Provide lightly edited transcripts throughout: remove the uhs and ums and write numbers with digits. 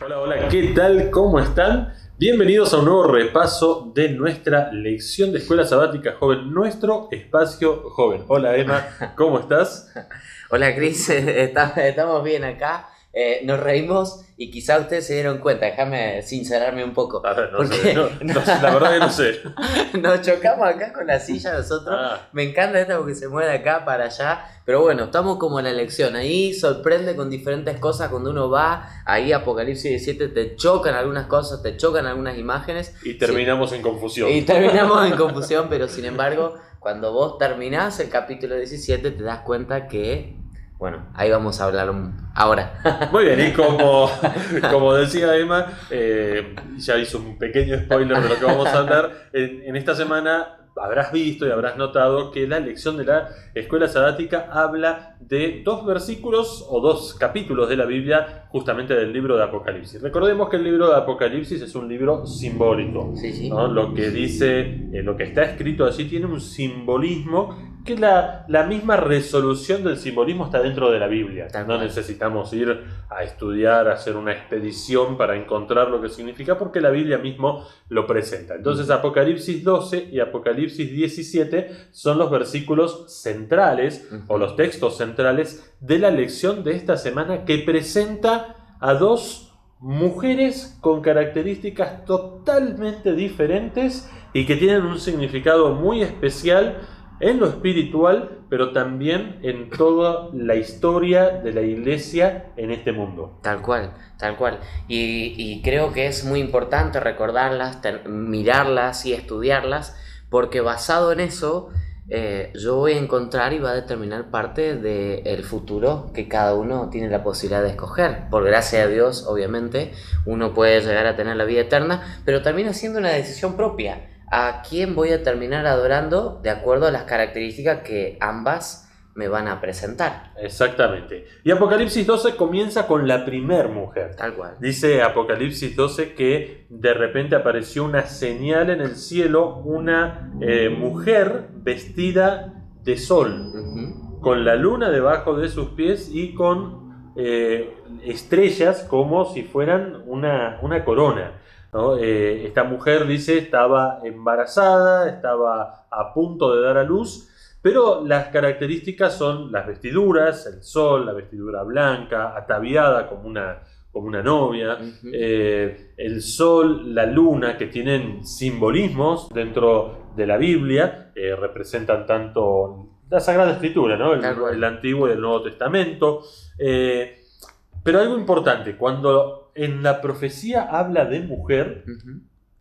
Hola, hola, ¿qué tal? ¿Cómo están? Bienvenidos a un nuevo repaso de nuestra lección de Escuela Sabática Joven, nuestro espacio joven. Hola Emma, ¿cómo estás? Hola Cris, estamos bien acá. Nos reímos y quizá ustedes se dieron cuenta, déjame sincerarme un poco, A ver, no sé, porque la verdad que no sé. nos chocamos acá con la silla nosotros. Ah, Me encanta esto porque se mueve de acá para allá, pero bueno, estamos como en la lección, ahí sorprende con diferentes cosas cuando uno va, ahí Apocalipsis 17 te chocan algunas cosas, te chocan algunas imágenes. y Sí, terminamos en confusión. y terminamos en confusión, pero sin embargo, cuando vos terminás el capítulo 17 te das cuenta que, bueno, ahí vamos a hablar ahora. Muy bien, y como decía Emma, ya hizo un pequeño spoiler de lo que vamos a hablar. En esta semana habrás visto y habrás notado que la lección de la Escuela Sabática habla de dos versículos o dos capítulos de la Biblia, justamente del libro de Apocalipsis. Recordemos que el libro de Apocalipsis es un libro simbólico, Sí, sí. ¿no? Lo que dice, lo que está escrito allí tiene un simbolismo que la misma resolución del simbolismo está dentro de la Biblia. Tal No cual. necesitamos ir a estudiar, a hacer una expedición para encontrar lo que significa, porque la Biblia mismo lo presenta. Entonces Apocalipsis 12 y Apocalipsis 17 son los versículos centrales o los textos centrales de la lección de esta semana, que presenta a dos mujeres con características totalmente diferentes y que tienen un significado muy especial en lo espiritual, pero también en toda la historia de la iglesia en este mundo. Tal cual, tal cual. Y creo que es muy importante recordarlas, mirarlas y estudiarlas, porque basado en eso, yo voy a encontrar y va a determinar parte del futuro que cada uno tiene la posibilidad de escoger. Por gracia de Dios, obviamente, uno puede llegar a tener la vida eterna, pero también haciendo una decisión propia. ¿A quién voy a terminar adorando de acuerdo a las características que ambas me van a presentar? Exactamente. Y Apocalipsis 12 comienza con la primer mujer. Tal cual. Dice Apocalipsis 12 que de repente apareció una señal en el cielo, una mujer vestida de sol, con la luna debajo de sus pies y con estrellas como si fueran una corona, ¿no? Esta mujer, dice, estaba embarazada, estaba a punto de dar a luz, pero las características son las vestiduras, el sol, la vestidura blanca, ataviada como una novia, el sol, la luna, que tienen simbolismos dentro de la Biblia, representan tanto la Sagrada Escritura, ¿no? El Antiguo y el Nuevo Testamento. Pero algo importante, cuando en la profecía habla de mujer,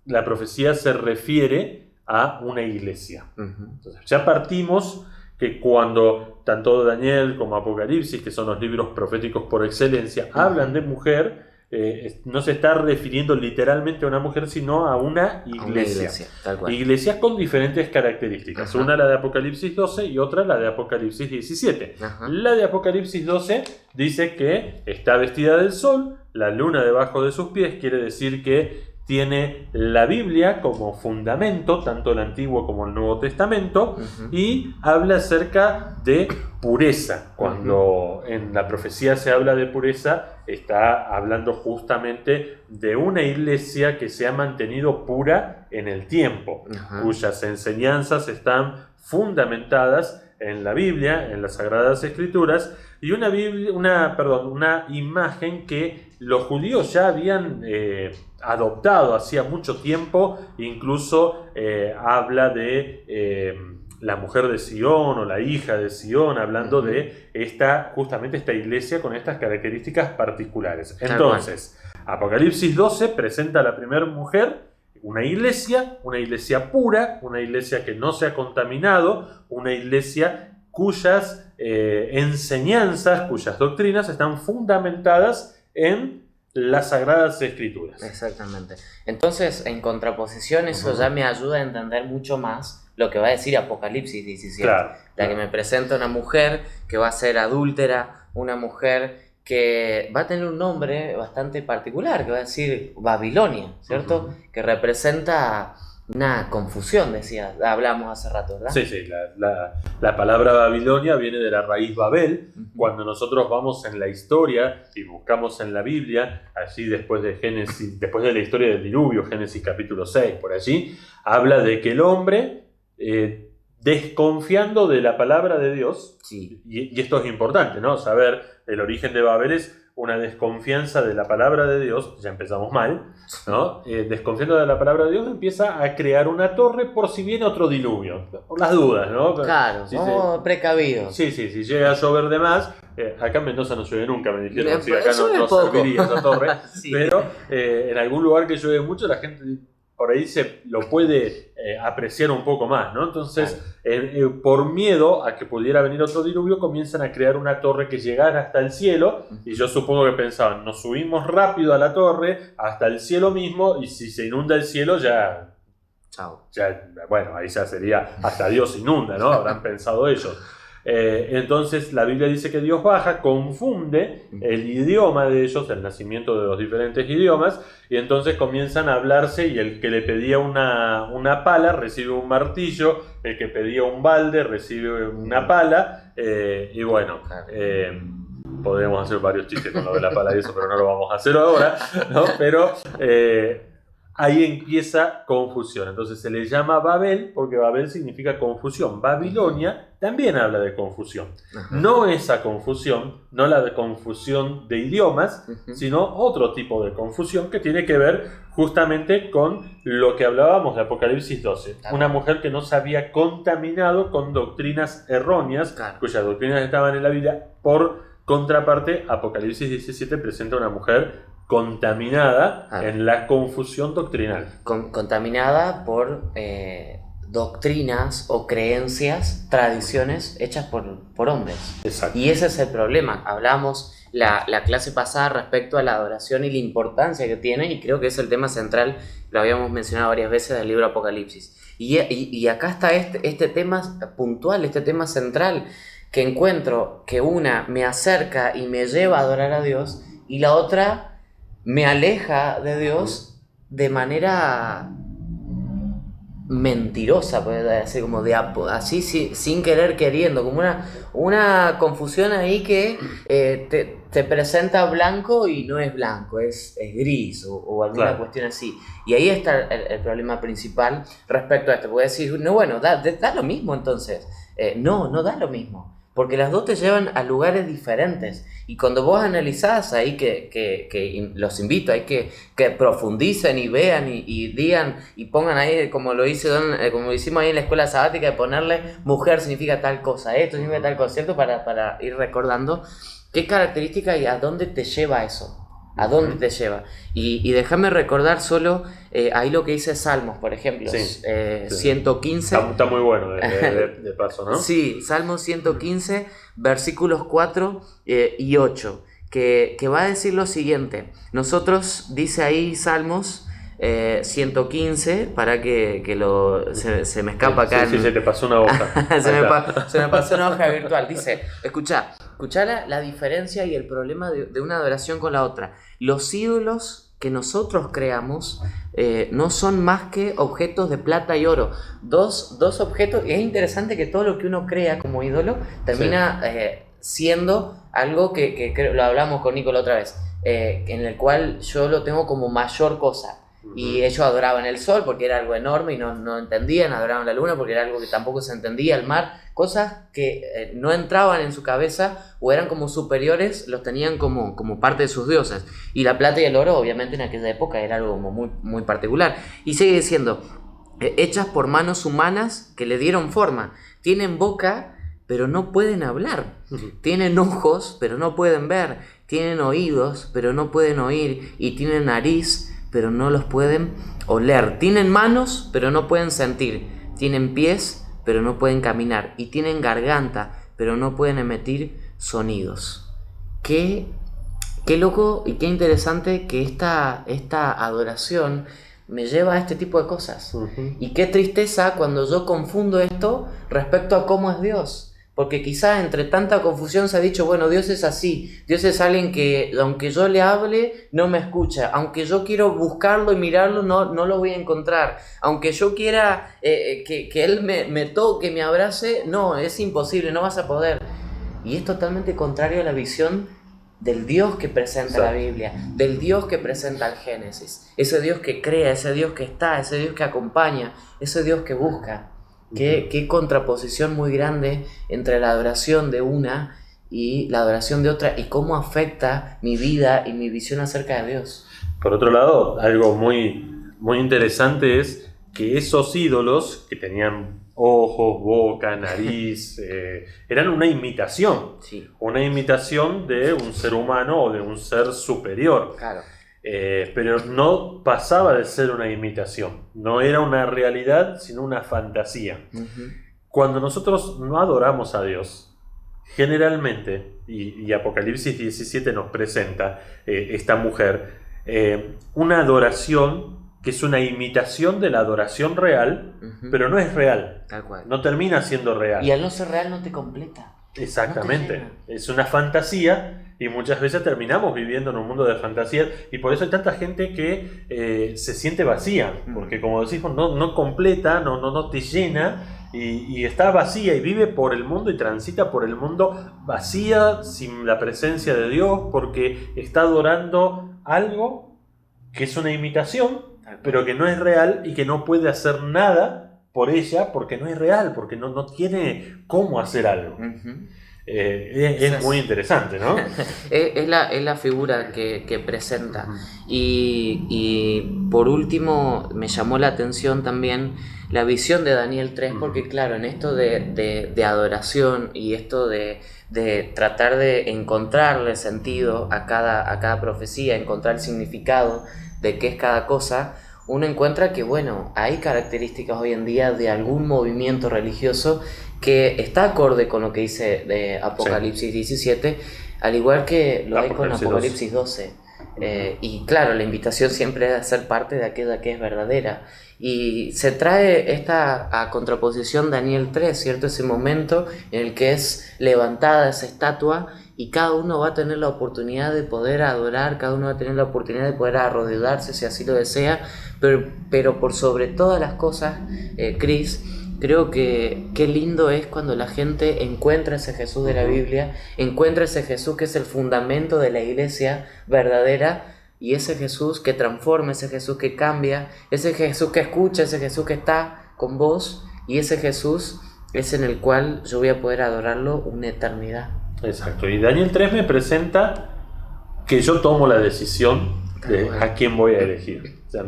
la profecía se refiere a una iglesia. Entonces, ya partimos que cuando tanto Daniel como Apocalipsis, que son los libros proféticos por excelencia, hablan de mujer, no se está refiriendo literalmente a una mujer, sino a una iglesia. A una iglesia, tal cual. Iglesias con diferentes características. Una la de Apocalipsis 12 y otra la de Apocalipsis 17. La de Apocalipsis 12 dice que está vestida del sol, la luna debajo de sus pies, quiere decir que tiene la Biblia como fundamento, tanto el Antiguo como el Nuevo Testamento, y habla acerca de pureza. Cuando en la profecía se habla de pureza, está hablando justamente de una iglesia que se ha mantenido pura en el tiempo, cuyas enseñanzas están fundamentadas en la Biblia, en las Sagradas Escrituras, y una imagen que los judíos ya habían adoptado hacía mucho tiempo. Incluso habla de la mujer de Sion o la hija de Sion, hablando de justamente esta iglesia con estas características particulares. Entonces, Apocalipsis 12 presenta a la primera mujer, una iglesia pura, una iglesia que no se ha contaminado, una iglesia cuyas enseñanzas, cuyas doctrinas están fundamentadas en las Sagradas Escrituras. Exactamente. Entonces, en contraposición, eso ya me ayuda a entender mucho más lo que va a decir Apocalipsis 17. Claro. Que me presenta una mujer que va a ser adúltera, una mujer que va a tener un nombre bastante particular, que va a decir Babilonia, ¿cierto? Que representa una confusión, decía, hablamos hace rato, ¿verdad? Sí, sí, la palabra Babilonia viene de la raíz Babel. Cuando nosotros vamos en la historia y buscamos en la Biblia, allí después de Génesis, después de la historia del diluvio, Génesis capítulo 6, por allí, habla de que el hombre, desconfiando de la palabra de Dios, Sí. y esto es importante, ¿no? Saber el origen de Babel es una desconfianza de la palabra de Dios, ya empezamos mal, ¿no? Desconfiando de la palabra de Dios, empieza a crear una torre por si viene otro diluvio, por las dudas, ¿no? Claro, precavidos. Sí, si llega a llover de más, acá en Mendoza no llueve nunca, me dijeron, si acá Llueve no poco. serviría esa torre, Sí. pero en algún lugar que llueve mucho, la gente por ahí se lo puede apreciar un poco más, ¿no? Entonces, por miedo a que pudiera venir otro diluvio, comienzan a crear una torre que llegara hasta el cielo, y yo supongo que pensaban, nos subimos rápido a la torre hasta el cielo mismo, y si se inunda el cielo ya, bueno, ahí ya sería, hasta Dios inunda, ¿no? Habrán pensado ellos. Entonces la Biblia dice que Dios baja, confunde el idioma de ellos, el nacimiento de los diferentes idiomas, y entonces comienzan a hablarse, y el que le pedía una pala recibe un martillo, el que pedía un balde recibe una pala, y bueno, podemos hacer varios chistes con lo de la pala y eso, pero no lo vamos a hacer ahora, ¿no? Pero ahí empieza confusión. Entonces se le llama Babel porque Babel significa confusión. Babilonia también habla de confusión. No esa confusión, no la de confusión de idiomas, sino otro tipo de confusión que tiene que ver justamente con lo que hablábamos de Apocalipsis 12. Una mujer que no se había contaminado con doctrinas erróneas, cuyas doctrinas estaban en la Biblia. Por contraparte, Apocalipsis 17 presenta a una mujer contaminada en la confusión doctrinal. Contaminada por doctrinas o creencias, tradiciones hechas por hombres. Exacto. Y ese es el problema. Hablamos la clase pasada respecto a la adoración y la importancia que tiene, y creo que es el tema central, lo habíamos mencionado varias veces del libro Apocalipsis. Y acá está este tema puntual, este tema central, que encuentro que una me acerca y me lleva a adorar a Dios, y la otra me aleja de Dios de manera mentirosa, puede decir, como así sin querer queriendo, como una confusión ahí que te presenta blanco y no es blanco, es gris o alguna cuestión así. Y ahí está el problema principal respecto a esto. Puedes decir, no, bueno, da lo mismo entonces. No da lo mismo. Porque las dos te llevan a lugares diferentes. Y cuando vos analizás ahí, que los invito ahí que profundicen y vean y digan y pongan ahí, como lo hicimos ahí en la escuela sabática, de ponerle mujer significa tal cosa, esto significa tal cosa, ¿cierto? Para ir recordando qué característica y a dónde te lleva eso. ¿A dónde te lleva? Y déjame recordar solo ahí lo que dice Salmos, por ejemplo. 115. Está muy bueno de paso, ¿no? Sí, Salmos 115, versículos 4 y 8, que va a decir lo siguiente. Nosotros, dice ahí Salmos 115, para que se me escapa acá. Sí, se te pasó una hoja. se me pasó una hoja virtual. Dice, escuchá la diferencia y el problema de una adoración con la otra. Los ídolos que nosotros creamos no son más que objetos de plata y oro. Dos objetos, y es interesante que todo lo que uno crea como ídolo termina siendo algo que lo hablamos con Nico la otra vez, en el cual yo lo tengo como mayor cosa. Y ellos adoraban el sol porque era algo enorme y no entendían, adoraban la luna porque era algo que tampoco se entendía, el mar, cosas que no entraban en su cabeza o eran como superiores, los tenían como parte de sus dioses. Y la plata y el oro obviamente en aquella época era algo como muy, muy particular. Y sigue diciendo, hechas por manos humanas que le dieron forma, tienen boca pero no pueden hablar, tienen ojos pero no pueden ver, tienen oídos pero no pueden oír, y tienen nariz pero no los pueden oler. Tienen manos, pero no pueden sentir. Tienen pies, pero no pueden caminar. Y tienen garganta, pero no pueden emitir sonidos. Qué loco y qué interesante que esta adoración me lleva a este tipo de cosas. Y qué tristeza cuando yo confundo esto respecto a cómo es Dios. Porque quizás entre tanta confusión se ha dicho, bueno, Dios es así, Dios es alguien que aunque yo le hable, no me escucha, aunque yo quiero buscarlo y mirarlo, no lo voy a encontrar, aunque yo quiera que Él me toque, me abrace, no, es imposible, no vas a poder. Y es totalmente contrario a la visión del Dios que presenta la Biblia, del Dios que presenta el Génesis, ese Dios que crea, ese Dios que está, ese Dios que acompaña, ese Dios que busca. Qué contraposición muy grande entre la adoración de una y la adoración de otra, y cómo afecta mi vida y mi visión acerca de Dios. Por otro lado, algo muy, muy interesante es que esos ídolos que tenían ojos, boca, nariz, eran una imitación. Sí. Una imitación de un ser humano o de un ser superior. Claro. Pero no pasaba de ser una imitación. No era una realidad, sino una fantasía. Uh-huh. Cuando nosotros no adoramos a Dios, generalmente, y Apocalipsis 17 nos presenta esta mujer, una adoración que es una imitación de la adoración real, Uh-huh. pero no es real. Tal cual. No termina siendo real. Y al no ser real no te completa. Exactamente. No te Es una fantasía y muchas veces terminamos viviendo en un mundo de fantasías, y por eso hay tanta gente que se siente vacía, porque como decimos, no completa, no te llena, y está vacía y vive por el mundo y transita por el mundo vacía, sin la presencia de Dios, porque está adorando algo que es una imitación, pero que no es real y que no puede hacer nada por ella porque no es real, porque no tiene cómo hacer algo. Uh-huh. Es muy interesante, ¿no? es la figura que presenta. Y por último, me llamó la atención también la visión de Daniel 3, porque claro, en esto de adoración y esto de tratar de encontrarle sentido a cada profecía, encontrar el significado de qué es cada cosa, uno encuentra que, bueno, hay características hoy en día de algún movimiento religioso que está acorde con lo que dice de Apocalipsis 17, al igual que lo hay con Apocalipsis 12. Y claro, la invitación siempre es a ser parte de aquella que es verdadera. Y se trae a contraposición Daniel 3, ¿cierto? Ese momento en el que es levantada esa estatua y cada uno va a tener la oportunidad de poder adorar, cada uno va a tener la oportunidad de poder arrodillarse si así lo desea, pero por sobre todas las cosas, Chris, creo que qué lindo es cuando la gente encuentra ese Jesús de la Biblia, encuentra ese Jesús que es el fundamento de la iglesia verdadera, y ese Jesús que transforma, ese Jesús que cambia, ese Jesús que escucha, ese Jesús que está con vos, y ese Jesús es en el cual yo voy a poder adorarlo una eternidad. Exacto, y Daniel 3 me presenta que yo tomo la decisión de a quién voy a elegir. O sea,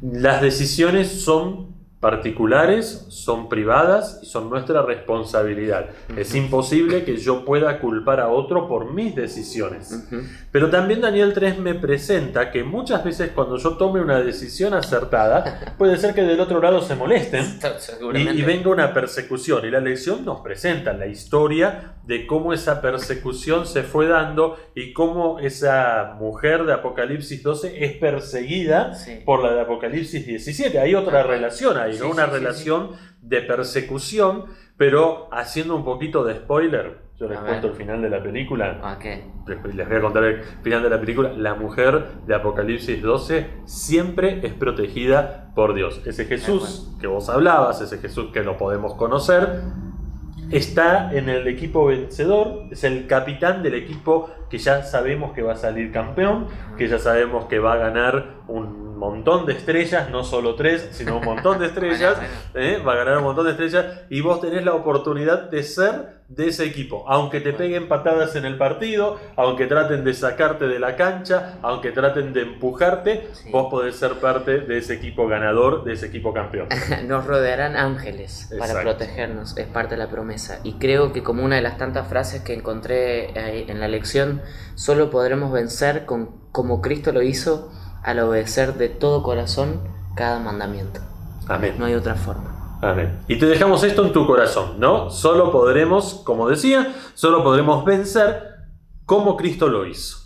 las decisiones son particulares, son privadas y son nuestra responsabilidad. Es imposible que yo pueda culpar a otro por mis decisiones. Pero también Daniel 3 me presenta que muchas veces cuando yo tome una decisión acertada, puede ser que del otro lado se molesten y venga una persecución. Y la lección nos presenta la historia de cómo esa persecución se fue dando y cómo esa mujer de Apocalipsis 12 es perseguida por la de Apocalipsis 17. Hay otra relación ahí, ¿no? Una relación de persecución, pero haciendo un poquito de spoiler, yo les cuento el final de la película. Les voy a contar el final de la película. La mujer de Apocalipsis 12 siempre es protegida por Dios. Ese Jesús que vos hablabas, ese Jesús que lo podemos conocer, está en el equipo vencedor, es el capitán del equipo que ya sabemos que va a salir campeón, que ya sabemos que va a ganar un montón de estrellas, no solo 3, sino un montón de estrellas, va a ganar un montón de estrellas, y vos tenés la oportunidad de ser de ese equipo, aunque te peguen patadas en el partido, aunque traten de sacarte de la cancha, aunque traten de empujarte, vos podés ser parte de ese equipo ganador, de ese equipo campeón. Nos rodearán ángeles para protegernos, es parte de la promesa, y creo que como una de las tantas frases que encontré en la lección, solo podremos vencer como Cristo lo hizo, al obedecer de todo corazón cada mandamiento. Amén. No hay otra forma. Amén. Y te dejamos esto en tu corazón, ¿no? Solo podremos, como decía, solo podremos vencer como Cristo lo hizo.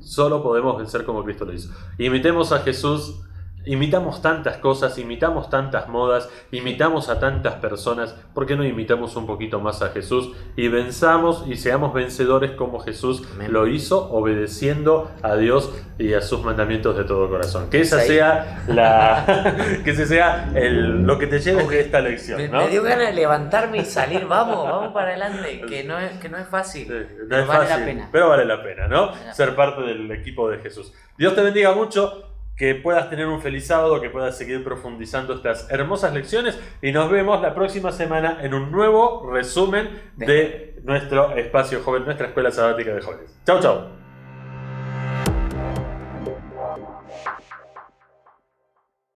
Solo podemos vencer como Cristo lo hizo. Imitemos a Jesús Imitamos tantas cosas, imitamos tantas modas, imitamos a tantas personas. ¿Por qué no imitamos un poquito más a Jesús y venzamos y seamos vencedores como Jesús lo hizo, obedeciendo a Dios y a sus mandamientos de todo corazón? Que esa sea que ese sea lo que te lleves de esta lección, ¿no? Me dio ganas de levantarme y salir. Vamos para adelante, que no es fácil. No es vale fácil, la pena. pero vale la pena, ¿no? Ser parte del equipo de Jesús. Dios te bendiga mucho. Que puedas tener un feliz sábado, que puedas seguir profundizando estas hermosas lecciones y nos vemos la próxima semana en un nuevo resumen de nuestro espacio joven, nuestra escuela sabática de jóvenes. Chau, chau.